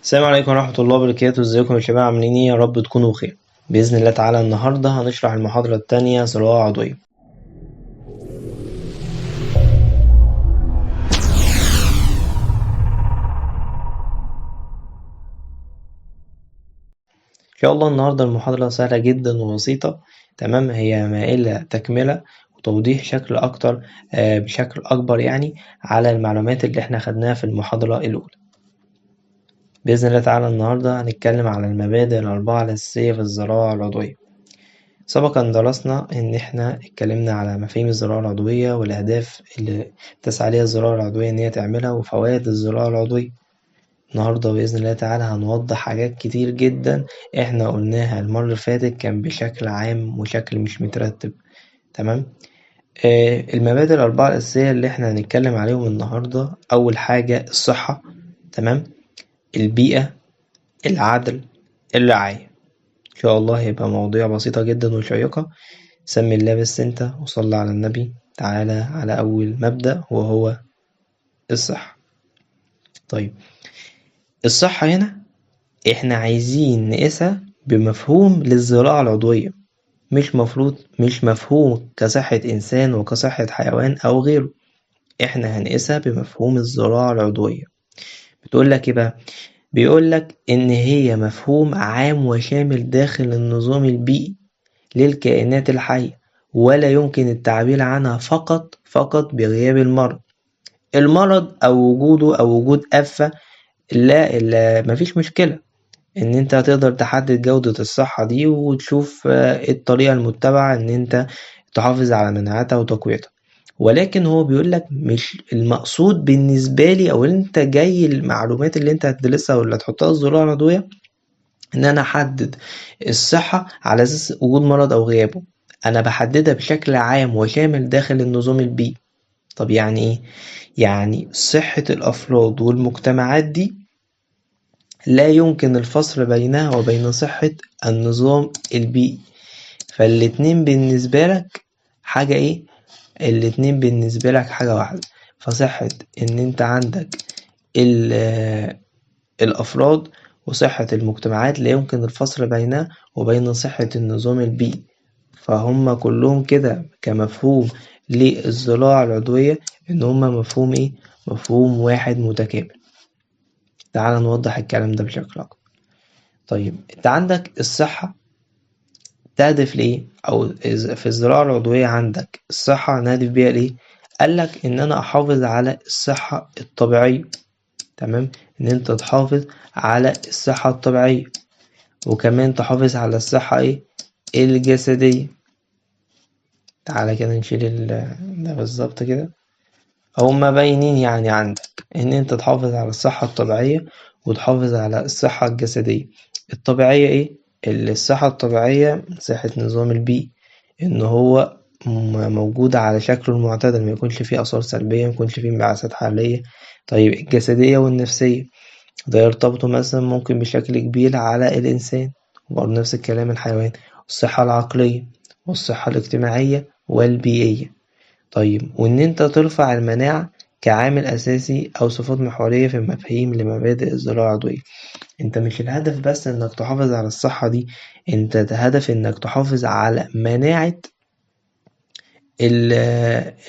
السلام عليكم ورحمة الله وبركاته. ازيكم يا شباب؟ عاملين ايه؟ يا رب تكونوا بخير. بإذن الله تعالى النهاردة هنشرح المحاضرة التانية زراعة عضوية. إن شاء الله النهاردة المحاضرة سهلة جدا وبسيطة. تمام، هي مائلة تكملة وتوضيح شكل أكتر بشكل أكبر يعني على المعلومات اللي احنا خدناها في المحاضرة الأولى. بإذن الله تعالى النهاردة هنتكلم على المبادئ الأربعة الأساسية في الزراعة العضوية. سبقا درسنا إن احنا اتكلمنا على مفاهيم الزراعة العضوية والأهداف اللي بتسعى عليها الزراعة العضوية إن هي تعملها وفوائد الزراعة العضوية. النهاردة بإذن الله تعالى هنوضح حاجات كتير جدا احنا قلناها المرة اللي فاتت كان بشكل عام وشكل مش مترتب. تمام. المبادئ الأربعة الأساسية اللي احنا هنتكلم عليهم النهاردة، أول حاجة الصحة، تمام، البيئة، العدل، الرعاية. إن شاء الله هيبقى مواضيع بسيطة جدا وشيقة. سمي الله بس انت وصلى على النبي. تعالى على أول مبدأ وهو الصحة. طيب، الصحة هنا احنا عايزين نقيسها بمفهوم للزراعة العضوية، مش مفهوم كصحة إنسان وكصحة حيوان أو غيره. احنا هنقيسها بمفهوم الزراعة العضوية. بتقولك ايه بقى؟ بيقولك إن هي مفهوم عام وشامل داخل النظام البيئي للكائنات الحية، ولا يمكن التعبير عنها فقط بغياب المرض أو وجوده أو وجود آفة. لا مفيش مشكلة إن أنت هتقدر تحدد جودة الصحة دي وتشوف إيه الطريقة المتبعة إن أنت تحافظ على مناعتها وتقويتها. ولكن هو بيقولك مش المقصود بالنسبة لي أو أنت جاي المعلومات اللي أنت هتدرسها ولا تحطها الزراعة العضوية إن أنا أحدد الصحة على أساس وجود مرض أو غيابه. أنا بحددها بشكل عام وشامل داخل النظام البيئي. طب يعني إيه؟ يعني صحة الأفراد والمجتمعات دي لا يمكن الفصل بينها وبين صحة النظام البيئي. فالاتنين بالنسبة لك حاجة إيه؟ الاتنين بالنسبة لك حاجة واحدة. فصحة إن أنت عندك الأفراد وصحة المجتمعات لا يمكن الفصل بينها وبين صحة النظام البيئي. فهم كلهم كده كمفهوم للزراعة العضوية إن هما مفهوم إيه؟ مفهوم واحد متكامل. تعال نوضح الكلام ده بشكل أكبر. طيب، أنت عندك الصحة تهدف لإيه؟ أو في الزراعة العضوية عندك الصحة نهدف بيها لإيه؟ قالك إن أنا أحافظ على الصحة الطبيعية. تمام؟ إن أنت تحافظ على الصحة الطبيعية وكمان تحافظ على الصحة إيه؟ الجسدية. تعالى كده نشيل ده بالظبط كده. هما باينين يعني عندك إن أنت تحافظ على الصحة الطبيعية وتحافظ على الصحة الجسدية. الطبيعية إيه؟ الصحة الطبيعية صحة نظام البيئي، إن هو موجود على شكله المعتدل، ما يكونش فيه آثار سلبية، ما يكونش فيه انبعاثات حرارية. طيب، الجسدية والنفسية ده يرتبطوا مثلا ممكن بشكل كبير على الإنسان، وبرضه نفس الكلام الحيوان. الصحة العقلية والصحة الاجتماعية والبيئية. طيب، وإن أنت ترفع المناعة كعامل أساسي أو صفات محورية في المفاهيم لمبادئ الزراعة العضوية. أنت مش الهدف بس إنك تحافظ على الصحة دي، أنت الهدف إنك تحافظ على مناعة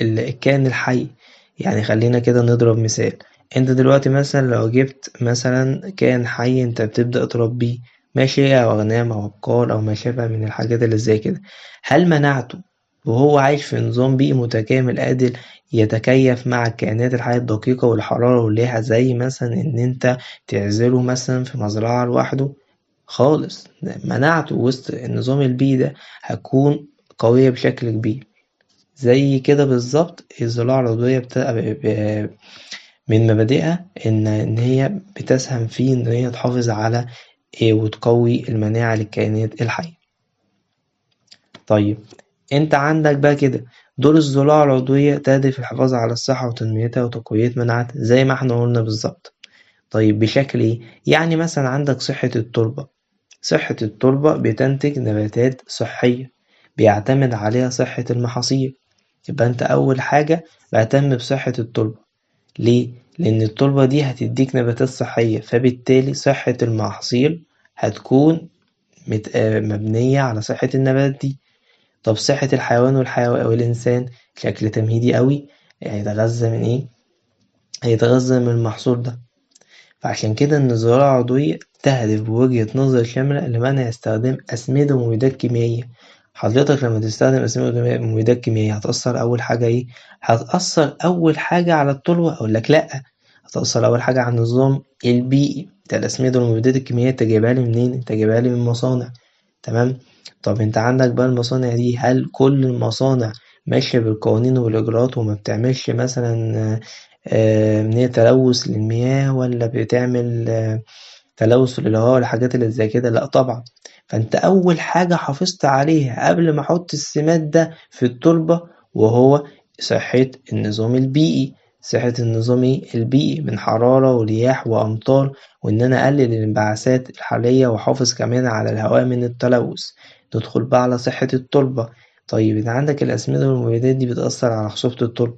الكائن الحي. يعني خلينا كده نضرب مثال. أنت دلوقتي مثلا لو جبت مثلا كائن حي أنت بتبدأ تربيه، ماشي، أو أغنام أو أبقار أو ما شابه من الحاجات اللي زي كده، هل مناعته وهو عايش في نظام بيئي متكامل قادر يتكيف مع الكائنات الحية الدقيقة والحرارة والريحة زي مثلا إن أنت تعزله مثلا في مزرعة لوحده؟ خالص. مناعته وسط النظام البيئي ده هتكون قوية بشكل كبير. زي كده بالظبط الزراعة العضوية من مبادئها إن هي بتسهم في إن هي تحافظ على وتقوي المناعة للكائنات الحية. طيب، أنت عندك بقى كده دور الزراعة العضوية تهدف الحفاظ على الصحة وتنميتها وتقوية مناعتها زي ما احنا قلنا بالظبط. طيب، بشكل إيه؟ يعني مثلا عندك صحة التربة. صحة التربة بتنتج نباتات صحية بيعتمد عليها صحة المحاصيل. يبقى أنت أول حاجة بهتم بصحة التربة. ليه؟ لأن التربة دي هتديك نباتات صحية، فبالتالي صحة المحاصيل هتكون مبنية على صحة النبات دي. طب صحة الحيوان والإنسان شكل تمهيدي قوي، هيتغذى من إيه؟ هيتغذى من المحصول ده. فعشان كده إن الزراعة العضوية تهدف بوجهة نظر شاملة لمنع استخدام أسمدة ومبيدات كيميائية. حضرتك لما تستخدم أسمدة ومبيدات كيميائية هتأثر أول حاجة إيه؟ هتأثر أول حاجة على التربة؟ أقول لك لأ، هتأثر أول حاجة على النظام البيئي. انت الأسمدة والمبيدات الكيميائية انت جايبها لي منين؟ انت جايبها لي من مصانع، تمام. طب انت عندك بقى المصانع دي، هل كل المصانع ماشية بالقوانين والإجراءات وما بتعملش مثلا إن هي تلوث للمياه، ولا بتعمل تلوث للهواء والحاجات اللي زي كده؟ لأ طبعا. فأنت أول حاجة حافظت عليها قبل ما أحط السماد ده في التربة وهو صحة النظام البيئي. صحة النظام البيئي من حرارة ورياح وأمطار، وإن أنا أقلل الانبعاثات الحرارية وأحافظ كمان على الهواء من التلوث. ندخل بقى على صحة التربة. طيب إذا عندك الأسمدة والمبيدات دي بتأثر على خصوبة التربة،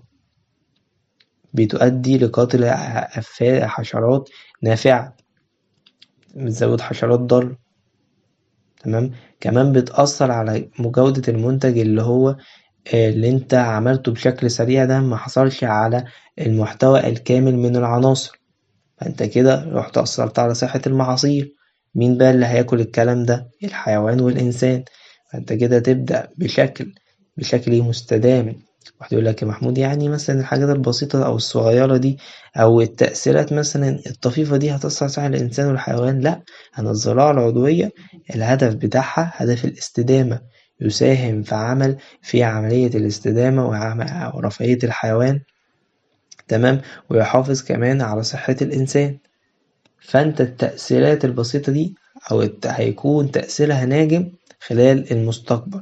بتؤدي لقتل حشرات نافعة، بتزود حشرات ضارة، تمام. كمان بتأثر على جودة المنتج اللي انت عملته بشكل سريع، ده ما حصلش على المحتوى الكامل من العناصر. فانت كده رحت أثرت على صحة المحاصيل. مين بقى اللي هياكل الكلام ده؟ الحيوان والإنسان. فانت كده تبدأ بشكل مستدام. واحد يقول لك يا محمود، يعني مثلا الحاجات البسيطة أو الصغيرة دي أو التأثيرات مثلا الطفيفة دي هتأثر على صحة الإنسان والحيوان؟ لأ. أنا الزراعة العضوية الهدف بتاعها هدف الاستدامة، يساهم في عملية الاستدامة ورفاهية الحيوان، تمام، ويحافظ كمان على صحة الإنسان. فأنت التأثيرات البسيطة دي هيكون تأثيرها ناجم خلال المستقبل.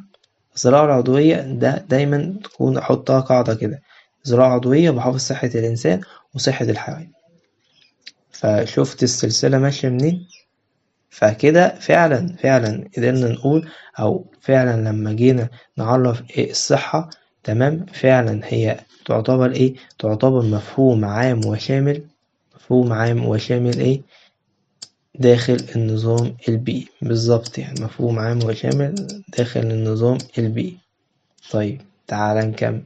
الزراعة العضوية ده دايما تكون أحطها قاعدة كده: زراعة عضوية بحافظ صحة الإنسان وصحة الحيوان. فشفت السلسلة ماشية منين؟ فكده فعلا قدرنا نقول، أو فعلا لما جينا نعرف إيه الصحة، تمام، فعلا هي تعتبر إيه؟ تعتبر مفهوم عام وشامل. مفهوم عام وشامل إيه؟ داخل النظام البيئي، بالظبط، يعني مفهوم عام وشامل داخل النظام البيئي. طيب تعالى نكمل.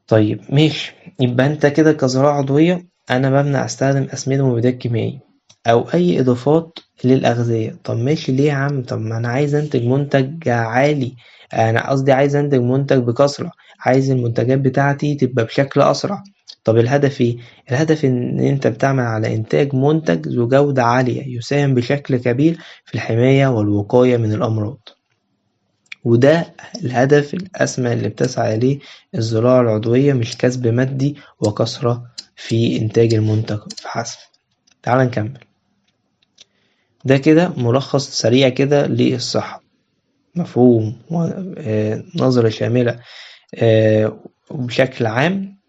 طيب ماشي، يبقى انت كده كزراعة عضوية انا بمنع استخدم اسمدة ومبيدات كيميائية او اي اضافات للاغذية. طب ماشي، ليه يا عم؟ طب ما انا عايز انتج منتج عالي، انا قصدي عايز انتج منتج بكثرة، عايز المنتجات بتاعتي تبقى بشكل اسرع. طب الهدف ايه؟ الهدف ان انت بتعمل على انتاج منتج ذو جودة عالية يساهم بشكل كبير في الحماية والوقاية من الامراض. وده الهدف الأسمى اللي بتسعى إليه الزراعة العضوية، مش كسب مادي وكثرة في إنتاج المنتج فحسب. تعال نكمل. ده كده ملخص سريع كده للصحة، مفهوم ونظرة شاملة وبشكل عام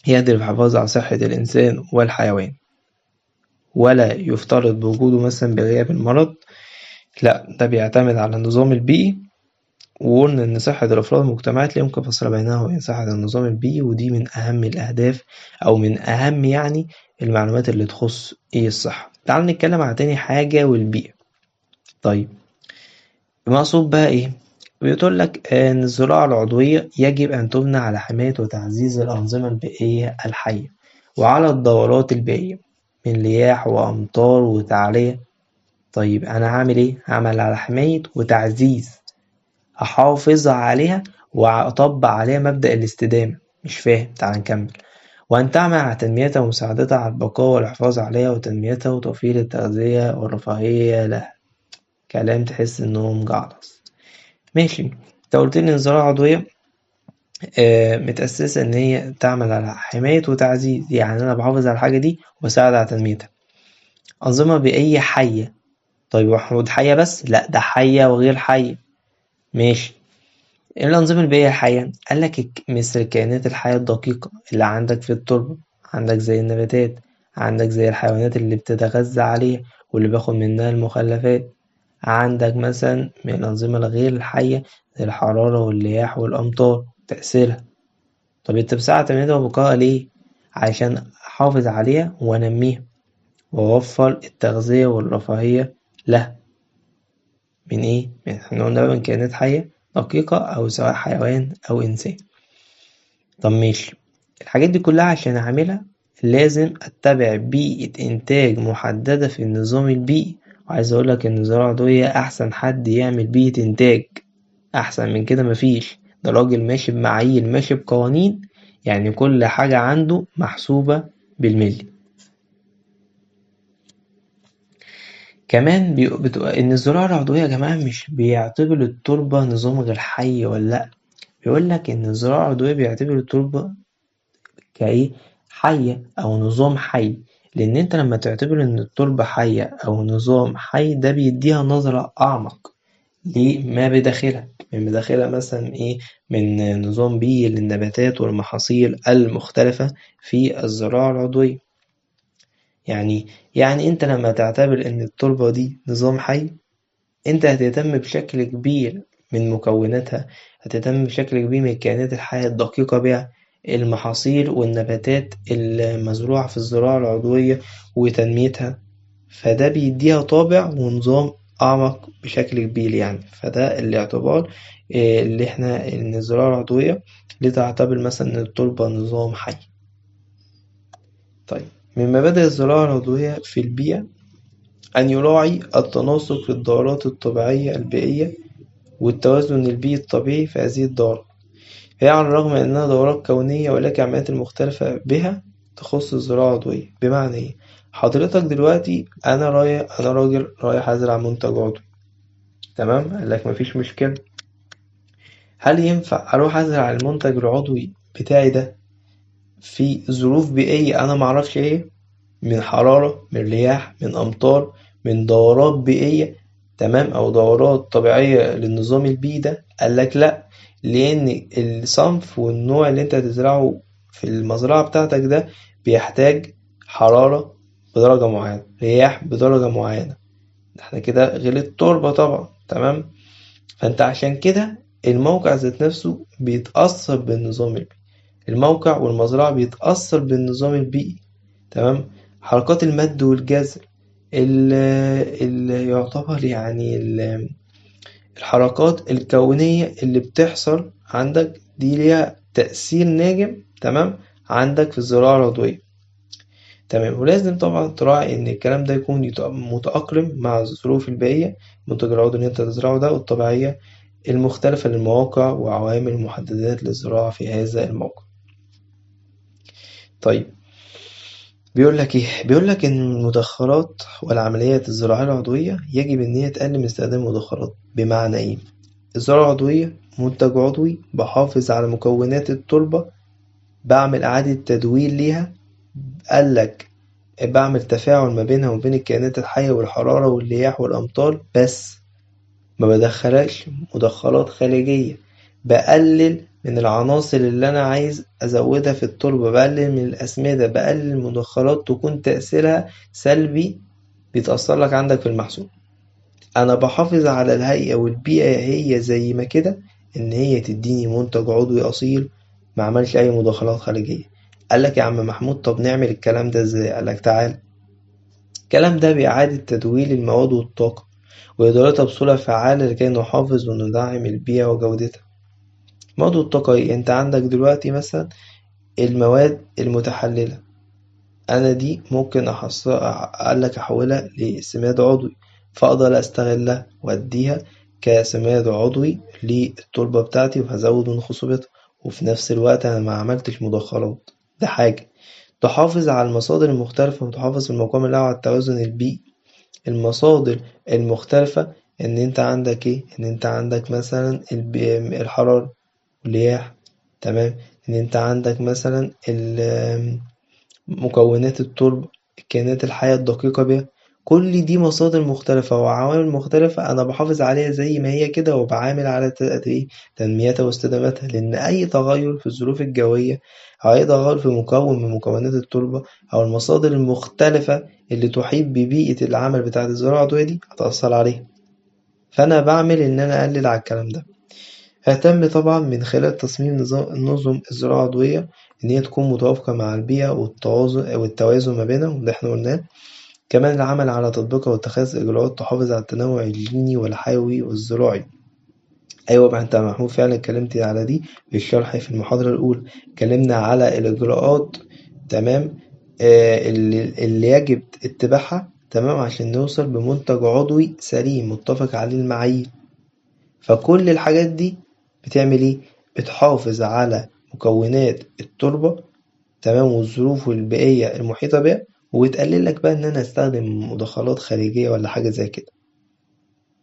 يهدف الحفاظ على صحة الإنسان والحيوان، ولا يفترض بوجوده مثلا بغياب المرض. لا، ده بيعتمد على النظام البيئي. وقلنا إن صحة الأفراد والمجتمعات لا يمكن فصل بينها وبين صحة النظام البيئي، ودي من أهم الأهداف أو من أهم يعني المعلومات اللي تخص الصحة. تعال نتكلم على تاني حاجة، والبيئة. طيب المقصود بقى إيه؟ بيقول لك إن الزراعة العضوية يجب أن تبنى على حماية وتعزيز الأنظمة البيئية الحية، وعلى الدورات البيئية من رياح وأمطار وتعرية. طيب أنا هعمل إيه؟ هعمل على حماية وتعزيز، أحافظ عليها وأطبق عليها مبدأ الاستدامة. مش فاهم، تعال نكمل. وأن تعمل على تنميتها ومساعدتها على البقاء والحفاظ عليها وتنميتها وتوفير التغذية والرفاهية لها. كلام تحس إنه مجعلص. ماشي، انت قلت لي إن الزراعة العضوية متأسسة إن هي تعمل على حماية وتعزيز، يعني أنا بحافظ على الحاجة دي وبساعد على تنميتها. أنظمة بيئية حية. طيب محمود، حية بس؟ لأ، ده حية وغير حية. ماشي. إيه الأنظمة البيئية الحية؟ قالك مثل الكائنات الحية الدقيقة اللي عندك في التربة، عندك زي النباتات، عندك زي الحيوانات اللي بتتغذى عليها واللي باخد منها المخلفات، عندك مثلا من الأنظمة الغير الحية زي الحرارة والرياح والأمطار تأثيرها. طب التمساح اعتمدها وبقائها ليه؟ عشان أحافظ عليها وأنميها وأوفر التغذية والرفاهية لها. من إيه؟ احنا قلنا بقى من كائنات حية دقيقة أو سواء حيوان أو إنسان. طب ماشي، الحاجات دي كلها عشان أعملها لازم أتبع بيئة إنتاج محددة في النظام البيئي. وعايز أقولك إن الزراعة العضوية أحسن حد يعمل بيئة إنتاج، أحسن من كده مفيش. ده راجل ماشي بمعايير، ماشي بقوانين، يعني كل حاجة عنده محسوبة بالملي. كمان إن الزراعة العضوية يا جماعة مش بيعتبر التربة نظام غير حي ولا لأ، بيقولك إن الزراعة العضوية بيعتبر التربة كإيه، حية أو نظام حي. لأن أنت لما تعتبر إن التربة حية أو نظام حي ده بيديها نظرة أعمق لما بداخلها، من بداخلها مثلا إيه، من نظام بيئي للنباتات والمحاصيل المختلفة في الزراعة العضوية. يعني أنت لما تعتبر إن التربة دي نظام حي، أنت هتهتم بشكل كبير من مكوناتها، هتهتم بشكل كبير من الكائنات الحية الدقيقة بها، المحاصيل والنباتات المزروعة في الزراعة العضوية وتنميتها. فده بيديها طابع ونظام أعمق بشكل كبير يعني. فده الاعتبار اللي احنا إن الزراعة العضوية لتعتبر مثلا إن التربة نظام حي. طيب، من مبادئ الزراعة العضوية في البيئة أن يراعي التناسق في الدورات الطبيعية البيئية والتوازن البيئي الطبيعي في هذه الدورة. هي على الرغم من أنها دورات كونية، ولكن العمليات المختلفة بها تخص الزراعة العضوية. بمعنى إيه؟ حضرتك دلوقتي أنا راجل رايح أزرع منتج عضوي، تمام؟ قالك مفيش مشكلة. هل ينفع أروح أزرع المنتج العضوي بتاعي ده في ظروف بيئية أنا معرفش إيه؟ من حرارة، من رياح، من أمطار، من دورات بيئية، تمام، أو دورات طبيعية للنظام البيئي ده؟ قالك لأ، لأن الصنف والنوع اللي أنت هتزرعه في المزرعة بتاعتك ده بيحتاج حرارة بدرجة معينة، رياح بدرجة معينة. احنا كده غير التربة طبعا، تمام. فأنت عشان كده الموقع ذات نفسه بيتأثر بالنظام البيئي، الموقع والمزرعة بيتأثر بالنظام البيئي، تمام. حركات المد والجزر اللي يعتبر يعني الحركات الكونية اللي بتحصل عندك دي ليها تأثير ناجم، تمام، عندك في الزراعة العضوية، تمام. ولازم طبعا تراعي إن الكلام ده يكون متأقلم مع الظروف البيئية، المنتج العضوي اللي أنت تزرعه ده، والطبيعية المختلفة للمواقع وعوامل المحددات للزراعة في هذا الموقع. طيب، بيقول لك إن المدخرات والعمليات الزراعية العضوية يجب إن هي تقلل من استخدام المدخرات. بمعنى إيه؟ الزراعة العضوية منتج عضوي بحافظ على مكونات التربة، بعمل إعادة تدوير ليها، قالك بعمل تفاعل ما بينها وبين الكائنات الحية والحرارة والرياح والأمطار بس، ما بدخلش مدخلات خارجية، بقلل من العناصر اللي أنا عايز أزودها في التربة، بقلل من الأسمدة، بقلل مدخلات تكون تأثيرها سلبي بيتأثر لك عندك في المحصول. أنا بحافظ على الهيئة والبيئة هي زي ما كده، إن هي تديني منتج عضوي أصيل ما عملش أي مدخلات خارجية. قالك يا عم محمود طب نعمل الكلام ده إزاي؟ قالك تعال، الكلام ده بإعادة تدوير المواد والطاقة وإدارتها بصورة فعالة لكي نحافظ وندعم البيئة وجودتها. مواد والطاقة إيه؟ أنت عندك دلوقتي مثلا المواد المتحللة، أنا دي ممكن قالك أحولها لسماد عضوي، فأقدر أستغلها وأديها كسماد عضوي للتربة بتاعتي وهزود من خصوبتها، وفي نفس الوقت أنا ما عملتش مدخلات. ده حاجة تحافظ على المصادر المختلفة وتحافظ في المقام الأعلى على التوازن البيئي. المصادر المختلفة إن أنت عندك إيه؟ إن أنت عندك مثلا الحرارة والرياح، تمام. إن أنت عندك مثلا مكونات التربة، الكائنات الحية الدقيقة بها، كل دي مصادر مختلفة وعوامل مختلفة أنا بحافظ عليها زي ما هي كده، وبعامل على تنميتها واستدامتها. لأن أي تغير في الظروف الجوية أو أي تغير في مكون من مكونات التربة أو المصادر المختلفة اللي تحيط ببيئة العمل بتاعة الزراعة العضوية دي هتأثر عليها. فأنا بعمل إن أنا أقلل على الكلام ده. اهتم طبعا من خلال تصميم نظم الزراعة العضوية إن هي تكون متوافقة مع البيئة والتوازن ما بينهم اللي احنا قلناه. كمان العمل على تطبيقها واتخاذ إجراءات تحافظ على التنوع الجيني والحيوي والزراعي. أيوة بقى أنت يا محمود فعلا اتكلمت على دي في الشرح في المحاضرة الأولى، اتكلمنا على الإجراءات، تمام، اللي يجب اتباعها، تمام، عشان نوصل بمنتج عضوي سليم متفق عليه المعايير. فكل الحاجات دي بتعمل ايه؟ بتحافظ على مكونات التربة، تمام، والظروف البيئية المحيطة بيها، وتقلل لك بقى ان انا استخدم مدخلات خارجية ولا حاجة زي كده.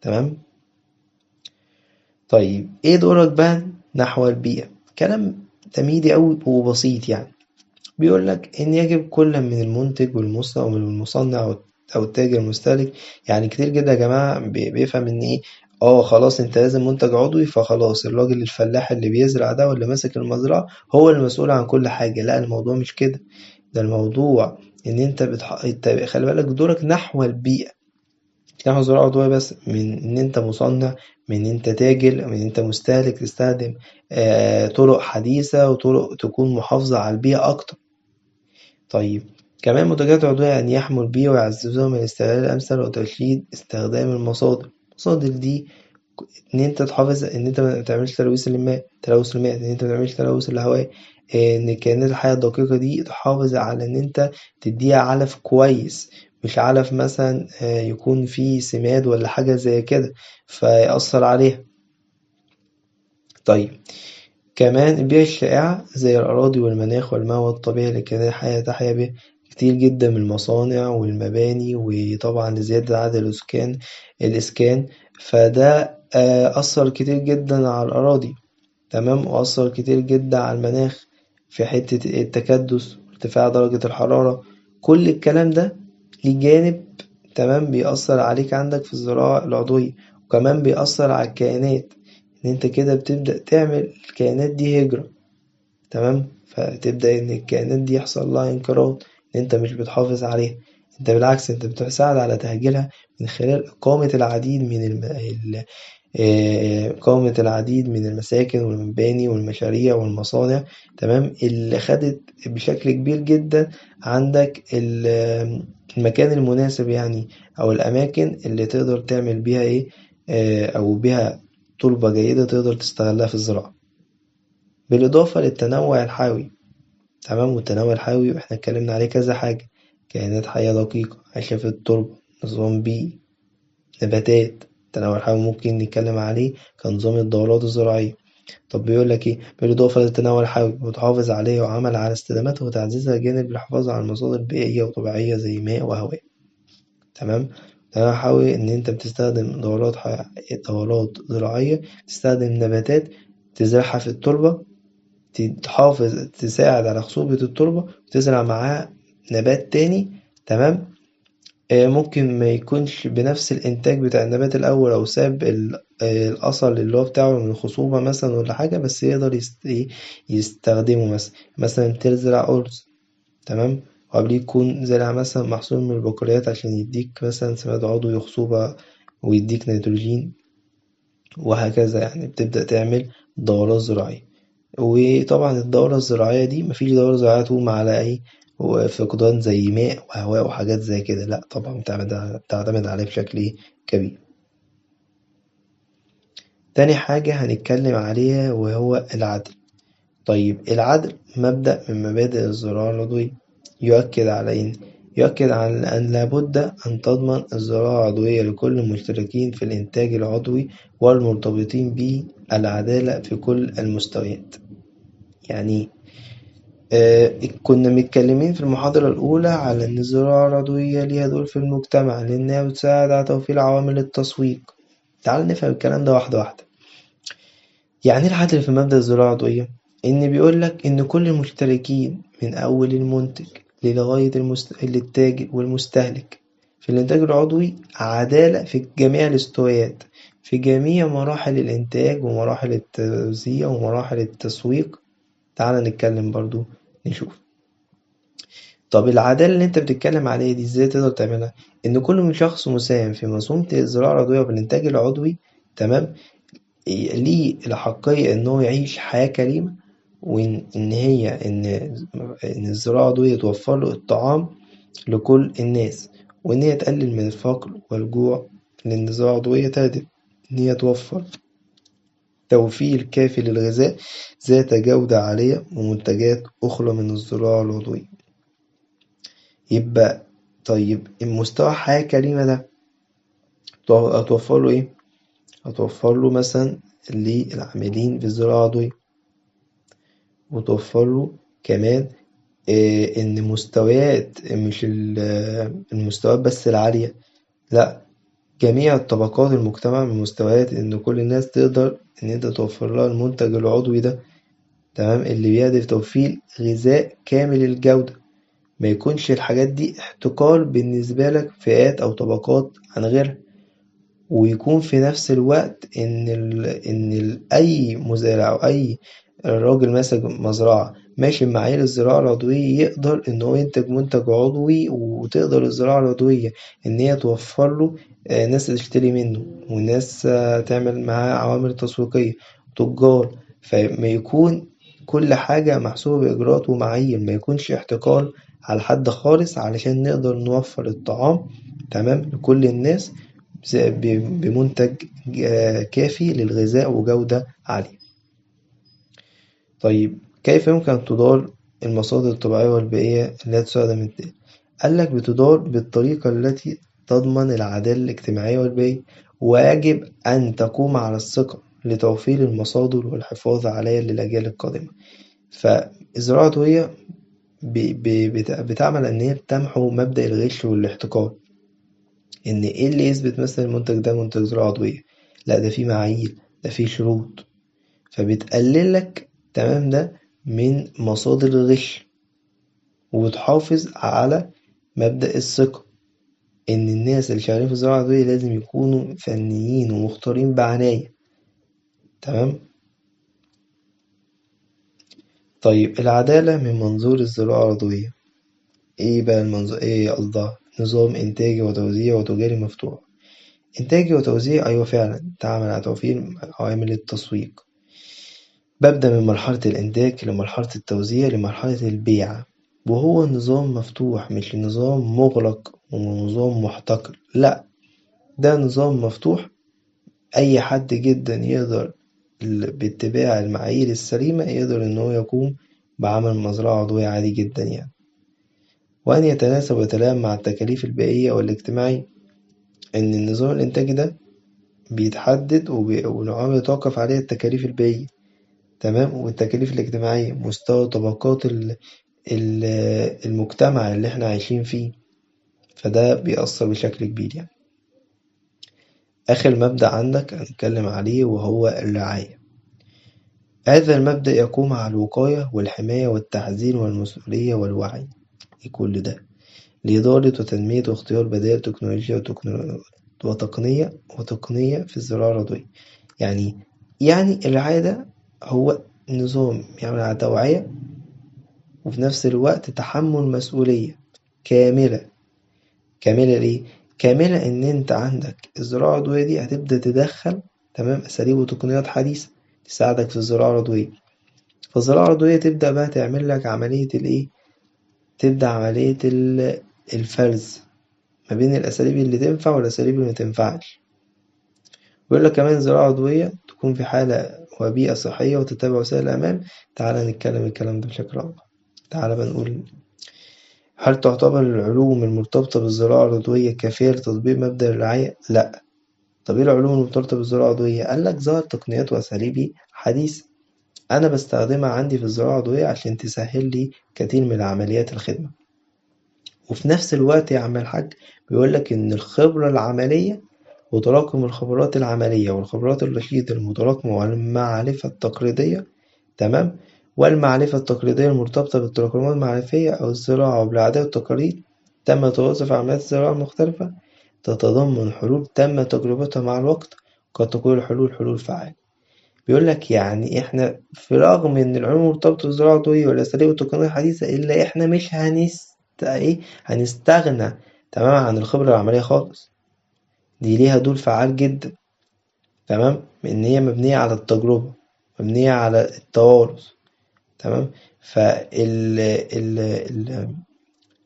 تمام. طيب ايه دورك بقى نحو البيئة؟ كلام تمهيدي أوي وبسيط يعني. بيقول لك إن يجب كل من المنتج والمصنع ومن المصنع أو التاجر المستهلك. يعني كتير جدا يا جماعة بيفهم إن إيه، خلاص أنت لازم منتج عضوي، فخلاص الراجل الفلاح اللي بيزرع ده واللي ماسك المزرعة هو المسؤول عن كل حاجة. لا، الموضوع مش كده. ده الموضوع إن أنت خلي بالك دورك نحو البيئة، مش نحو الزراعة العضوية بس، من إن أنت مصنع، من إن أنت تاجر، من إن أنت مستهلك تستخدم طرق حديثة وطرق تكون محافظة على البيئة أكتر. طيب كمان منتجات عضوية أن يحموا البيئة ويعززوها من الاستغلال الأمثل وترشيد استخدام المصادر دي، إن أنت تحافظ إن أنت ما تعملش تلوث الماء، إن أنت ما تعملش تلوث الهواء، إن الكائنات الحية الدقيقة دي تحافظ على إن أنت تديها علف كويس، مش علف مثلا يكون فيه سماد ولا حاجة زي كده فيأثر عليها. طيب كمان البيئة الشائعة زي الأراضي والمناخ والماء الطبيعي اللي كانت الحياة تحيا به، كتير جدا من المصانع والمباني، وطبعا لزيادة عدد الإسكان. فده أثر كتير جدا على الأراضي، تمام، وأثر كتير جدا على المناخ في حتة التكدس وارتفاع درجة الحرارة. كل الكلام ده ليه جانب، تمام، بيأثر عليك عندك في الزراعة العضوية، وكمان بيأثر على الكائنات، إن أنت كده بتبدأ تعمل الكائنات دي هجرة، تمام، فتبدأ إن الكائنات دي يحصل لها انقراض، إن أنت مش بتحافظ عليها، أنت بالعكس أنت بتساعد على تهجيرها من خلال إقامة العديد من إقامة العديد من المساكن والمباني والمشاريع والمصانع، تمام، اللي خدت بشكل كبير جدا عندك المكان المناسب يعني، أو الأماكن اللي تقدر تعمل بيها إيه، أو بيها تربة جيدة تقدر تستغلها في الزراعة، بالإضافة للتنوع الحيوي. تمام، والتنوع الحيوي احنا اتكلمنا عليه كذا حاجة: كائنات حية دقيقة عايشة في التربة، نظام بيئي، نباتات. التنوع الحيوي ممكن نتكلم عليه كنظام الدورات الزراعية. طب بيقول لك ايه؟ بالإضافة للتنوع الحيوي وتحافظ عليه وعمل على استدامته وتعزيزها جانب الحفاظ على المصادر البيئية وطبيعية زي ماء وهواء. تمام. التنوع الحيوي إن أنت بتستخدم دورات زراعية، تستخدم نباتات تزرعها في التربة، تساعد على خصوبة التربة وتزرع معاه نبات تاني، تمام، ممكن ما يكونش بنفس الإنتاج بتاع النبات الأول أو ساب الأصل اللي هو بتاعه من الخصوبة مثلا ولا حاجة، بس يقدر يستخدمه مثلا تزرع أرز، تمام، وقبليه يكون زرع مثلا محصول من البقوليات عشان يديك مثلا سماد عضوي خصوبة ويديك نيتروجين، وهكذا يعني بتبدأ تعمل دورات زراعية. وطبعا الدورة الزراعية دي مفيش دورة زراعية تقوم على أي فقدان زي ماء وهواء وحاجات زي كده، لأ طبعا بتعتمد عليه بشكل كبير. تاني حاجة هنتكلم عليها وهو العدل. طيب العدل مبدأ من مبادئ الزراعة العضوية، يؤكد على إيه؟ يؤكد على أن لابد أن تضمن الزراعة العضوية لكل المشتركين في الإنتاج العضوي والمرتبطين به العدالة في كل المستويات. يعني كنا متكلمين في المحاضرة الأولى على إن الزراعة العضوية ليها دور في المجتمع لأنها بتساعد على توفير عوامل التسويق. تعال نفهم الكلام ده واحدة واحدة. يعني إيه العدل في مبدأ الزراعة العضوية؟ إن بيقولك إن كل المشتركين من أول المنتج لغاية التاجر والمستهلك في الإنتاج العضوي عدالة في جميع الاستويات، في جميع مراحل الإنتاج ومراحل التوزيع ومراحل التسويق. تعال نتكلم برضو نشوف. طب العدالة اللي انت بتتكلم عليها دي ازاي تقدر تعملها؟ ان كل من شخص مساهم في منظومة الزراعة العضوية بالإنتاج العضوي، تمام، ليه الحقية إن هو يعيش حياة كريمة، وإن إن هي إن إن الزراعة دي توفر له الطعام لكل الناس، وإن هي تقلل من الفقر والجوع، لأن الزراعة دي تهدف إن هي توفر توفير كافي للغذاء ذات جودة عالية ومنتجات أخرى من الزراعة العضوية. يبقى طيب المستوى حياة كريمة ده هتوفر له إيه؟ هتوفر له مثلا للعاملين في الزراعة العضوية، وتوفر له كمان إن مستويات مش المستويات بس العالية، لأ، جميع طبقات المجتمع من مستويات إن كل الناس تقدر إن أنت توفر لها المنتج العضوي ده، تمام، اللي بيهدف توفير غذاء كامل الجودة، ما يكونش الحاجات دي احتكار بالنسبة لك فئات أو طبقات عن غيرها، ويكون في نفس الوقت أي مزارع أو أي راجل ماسك مزرعة ماشي بمعايير الزراعة العضوية يقدر إن هو ينتج منتج عضوي، وتقدر الزراعة العضوية إن هي توفر له ناس تشتري منه، وناس تعمل معاه عوامل تسويقية، تجار، فما يكون كل حاجة محسوبة بإجراءات ومعايير، ما يكونش احتكار على حد خالص، علشان نقدر نوفر الطعام تمام لكل الناس بمنتج كافي للغذاء وجودة عالية. طيب كيف يمكن أن تدار المصادر الطبيعية والبيئية التي تستخدم التالي؟ قالك بتدار بالطريقة التي تضمن العدالة الاجتماعية والبيئية، ويجب أن تقوم على الثقة لتوفير المصادر والحفاظ عليها للأجيال القادمة. فالزراعة العضوية بتعمل إن هي بتمحو مبدأ الغش والاحتكار، إن إيه اللي يثبت مثلا المنتج ده منتج زراعة عضوية؟ لأ، ده فيه معايير، ده فيه شروط، فبتقللك تمام ده من مصادر الغش، وبتحافظ على مبدأ الثقة، إن الناس اللي شغالين في الزراعة العضوية لازم يكونوا فنيين ومختارين بعناية، تمام. طيب العدالة من منظور الزراعة العضوية إيه بقى المنظور؟ إيه قصدها؟ نظام إنتاجي وتوزيع وتجاري مفتوح. إنتاجي وتوزيع، أيوة فعلا تعمل على توفير عوامل التسويق، ببدأ من مرحلة الإنتاج لمرحلة التوزيع لمرحلة البيع، وهو نظام مفتوح مش نظام مغلق ونظام محتكر، لأ، ده نظام مفتوح، أي حد جدا يقدر باتباع المعايير السليمة يقدر إن هو يقوم بعمل مزرعة عضوية عادي جدا يعني، وأن يتناسب ويتلائم مع التكاليف البيئية والاجتماعية. إن النظام الإنتاجي ده بيتحدد والعوامل يتوقف عليها التكاليف البيئية، تمام، والتكاليف الاجتماعية، مستوى طبقات المجتمع اللي احنا عايشين فيه، فده بيأثر بشكل كبير يعني. آخر مبدأ عندك هنتكلم عليه وهو الرعاية. هذا المبدأ يقوم على الوقاية والحماية والتحذير والمسؤولية والوعي لكل ده، لإدارة وتنمية واختيار بدائل تكنولوجيا وتقنية في الزراعة العضوية. يعني الرعاية ده هو نظام يعمل على توعية، وفي نفس الوقت تحمل مسؤولية كاملة. كاملة ليه؟ كاملة إن أنت عندك الزراعة العضوية دي هتبدأ تدخل تمام أساليب وتقنيات حديثة تساعدك في الزراعة العضوية، فالزراعة العضوية تبدأ بقى تعمل لك عملية الإيه؟ تبدأ عملية الفرز ما بين الأساليب اللي تنفع والأساليب اللي متنفعش. ويقول لك كمان الزراعة العضوية تكون في حالة وبيئة صحية وتتبع وسائل الأمان. تعالى نتكلم الكلام ده بشكل أوضح. تعالى بقى نقول: هل تعتبر العلوم المرتبطة بالزراعة العضوية كافية لتطبيق مبدأ الرعاية؟ لأ. طب إيه العلوم المرتبطة بالزراعة العضوية؟ قالك ظهرت تقنيات وأساليب حديثة أنا بستخدمها عندي في الزراعة العضوية عشان تسهل لي كتير من عمليات الخدمة، وفي نفس الوقت يا عم الحاج بيقولك إن الخبرة العملية وتراكم الخبرات العملية والخبرات الرشيدة المتراكمة والمعرفة التقليدية، تمام، والمعرفة التقليدية المرتبطة بالتراكمات المعرفية أو الزراعة وبالعادات والتقاليد تم توظيف عمليات الزراعة المختلفة، تتضمن حلول تم تجربتها مع الوقت، قد تكون الحلول حلول فعالة. بيقولك إحنا في رغم إن العلوم مرتبطة بالزراعة العضوية والأساليب التقنية الحديثة، إلا إحنا مش هنستغنى تماما عن الخبرة العملية خالص، دي ليها دور فعال جدا. تمام، إن هي مبنية على التجربة، مبنية على التوارث. تمام.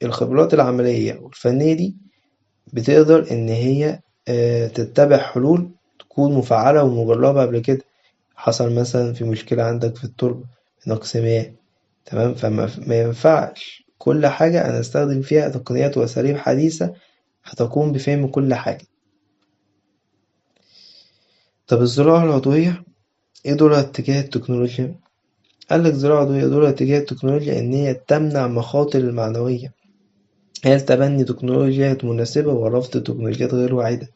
الخبرات العملية والفنية دي بتقدر إن هي تتبع حلول تكون مفعلة ومجربة قبل كده. حصل مثلا في مشكلة عندك في التربة، نقص مياه، تمام، فما ينفعش كل حاجة أنا أستخدم فيها تقنيات وأساليب حديثة هتقوم بفهم كل حاجة. طب الزراعة العضوية إيه دورها اتجاه التكنولوجيا؟ قالك الزراعة العضوية دورها اتجاه التكنولوجيا إن هي تمنع مخاطر المعنوية، هي تبني تكنولوجيات مناسبة ورفض تكنولوجيات غير واعدة.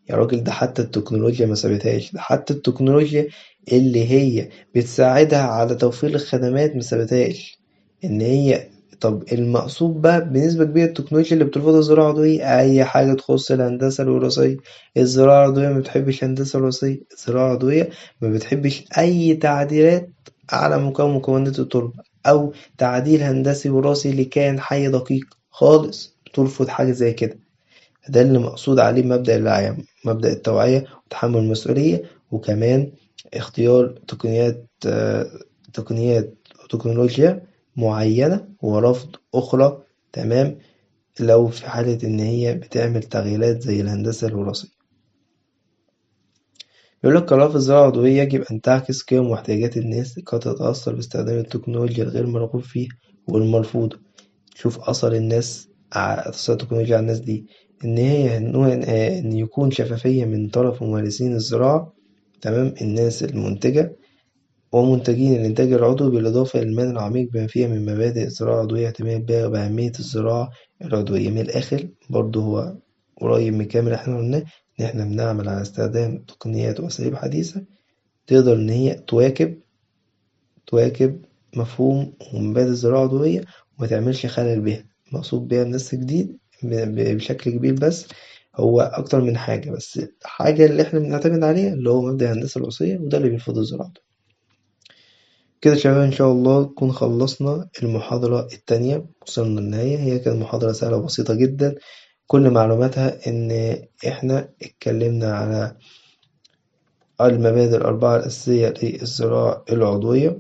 يا راجل ده حتى التكنولوجيا ما سابتهاش، ده حتى التكنولوجيا اللي هي بتساعدها على توفير الخدمات ما سابتهاش. إن هي طب المقصود بقى بنسبة كبيرة التكنولوجيا اللي بترفضها الزراعة العضوية أي حاجة تخص الهندسة الوراثية. الزراعة العضوية ما بتحبش الهندسة الوراثية، الزراعة العضوية ما بتحبش أي تعديلات على مكونات التربة أو تعديل هندسي وراثي لكائن حي دقيق خالص، بترفض حاجة زي كده. ده اللي مقصود عليه مبدأ الوعي، مبدأ التوعية وتحمل المسؤولية، وكمان اختيار تقنيات وتكنولوجيا معينة ورفض أخرى. تمام، لو في حالة إن هي بتعمل تغييرات زي الهندسة الوراثية. يقول لك قرارات الزراعة العضوية يجب أن تعكس قيم واحتياجات الناس قد تتأثر باستخدام التكنولوجيا الغير مرغوب فيها والمرفوضة. شوف أثر الناس أثر التكنولوجيا على الناس دي، إن هي إن يكون شفافية من طرف ممارسين الزراعة، تمام، الناس المنتجة ومنتجين الإنتاج العضوي، بالإضافة للمعنى العميق بما فيها من مبادئ الزراعة العضوية اعتماد بأهمية الزراعة العضوية. من الآخر برضه هو قريب من الكلام اللي احنا قلناه، إن احنا بنعمل على استخدام تقنيات وأساليب حديثة تقدر إن هي تواكب مفهوم ومبادئ الزراعة العضوية وما تعملش خلل بيها. المقصود بيها النسر جديد بشكل كبير، بس هو أكتر من حاجة، بس الحاجة اللي احنا بنعتمد عليها اللي هو مبدأ الهندسة الوصية، وده اللي بيرفض الزراعة. كده يا شباب إن شاء الله نكون خلصنا المحاضرة التانية، وصلنا للنهاية. هي كانت محاضرة سهلة وبسيطة جدا، كل معلوماتها إن إحنا اتكلمنا على المبادئ الأربعة الأساسية للزراعة العضوية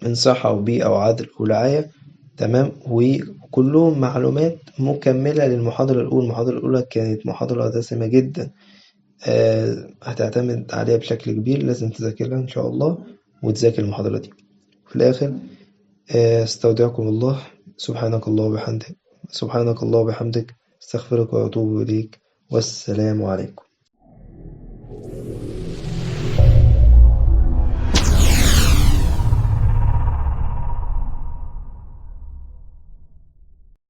من صحة وبيئة وعدل ورعاية. تمام، وكلهم معلومات مكملة للمحاضرة الأولى. المحاضرة الأولى كانت محاضرة دسمة جدا، هتعتمد عليها بشكل كبير، لازم تذاكرها إن شاء الله وتذاكر المحاضرة دي. في الآخر استودعكم الله، سبحانك الله وبحمدك استغفرك وأتوب إليك، والسلام عليكم.